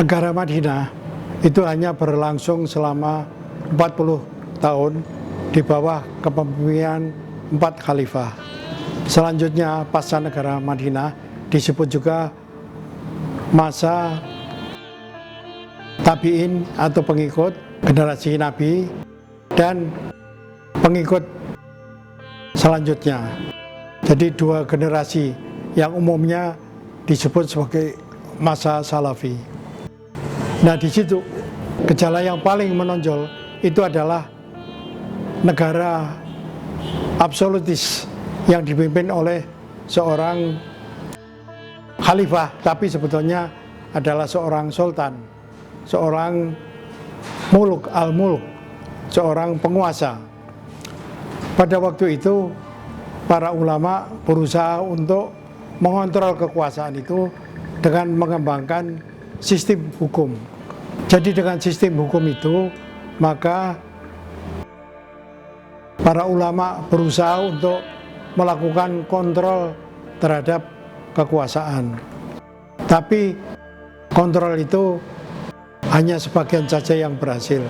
Negara Madinah itu hanya berlangsung selama 40 tahun di bawah kepemimpinan 4 khalifah. Selanjutnya pasca negara Madinah disebut juga masa tabi'in atau pengikut generasi Nabi dan pengikut selanjutnya. Jadi dua generasi yang umumnya disebut sebagai masa salafi. Nah, di situ gejala yang paling menonjol itu adalah negara absolutis yang dipimpin oleh seorang khalifah, tapi sebetulnya adalah seorang sultan, seorang muluk al-muluk, seorang penguasa. Pada waktu itu para ulama berusaha untuk mengontrol kekuasaan itu dengan mengembangkan sistem hukum. Jadi dengan sistem hukum itu, maka para ulama berusaha untuk melakukan kontrol terhadap kekuasaan. Tapi kontrol itu hanya sebagian saja yang berhasil,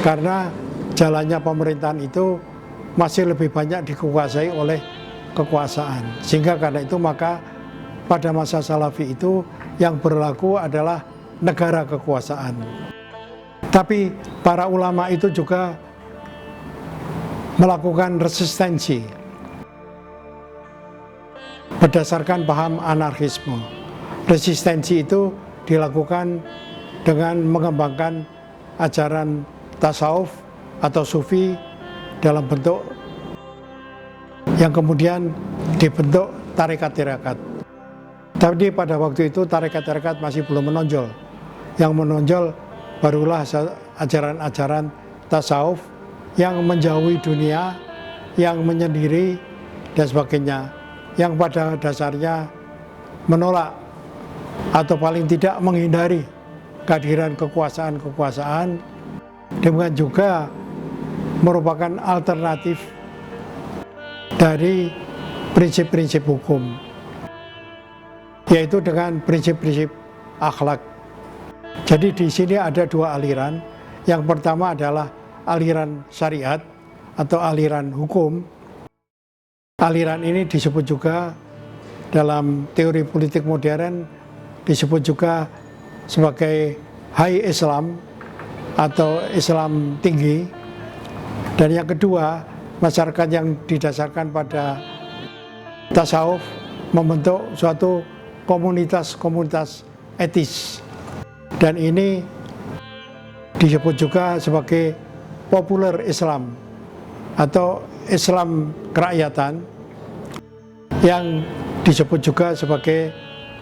karena jalannya pemerintahan itu masih lebih banyak dikuasai oleh kekuasaan. Sehingga karena itu maka pada masa Salafi itu yang berlaku adalah negara kekuasaan. Tapi para ulama itu juga melakukan resistensi berdasarkan paham anarkisme. Resistensi itu dilakukan dengan mengembangkan ajaran tasawuf atau sufi dalam bentuk yang kemudian dibentuk tarekat-tarekat. Tapi pada waktu itu tarekat-tarekat masih belum menonjol. Yang menonjol barulah ajaran-ajaran tasawuf yang menjauhi dunia, yang menyendiri dan sebagainya, yang pada dasarnya menolak atau paling tidak menghindari kehadiran kekuasaan-kekuasaan, dengan juga merupakan alternatif dari prinsip-prinsip hukum, yaitu dengan prinsip-prinsip akhlak. Jadi di sini ada dua aliran. Yang pertama adalah aliran syariat atau aliran hukum. Aliran ini disebut juga dalam teori politik modern disebut juga sebagai High Islam atau Islam tinggi. Dan yang kedua, masyarakat yang didasarkan pada tasawuf membentuk suatu komunitas-komunitas etis, dan ini disebut juga sebagai populer Islam atau Islam kerakyatan, yang disebut juga sebagai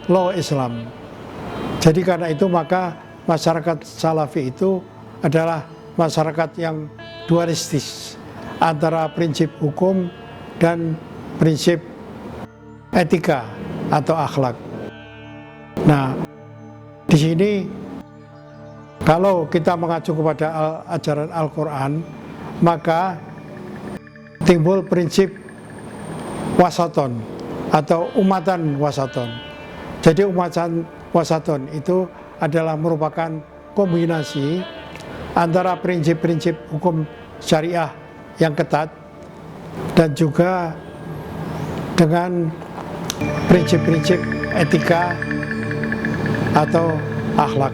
law Islam. Jadi karena itu maka masyarakat Salafi itu adalah masyarakat yang dualistis antara prinsip hukum dan prinsip etika atau akhlak. Nah, di sini kalau kita mengacu kepada ajaran Al-Quran, maka timbul prinsip wasaton atau umatan wasaton. Jadi umatan wasaton itu adalah merupakan kombinasi antara prinsip-prinsip hukum syariah yang ketat dan juga dengan prinsip-prinsip etika atau akhlak.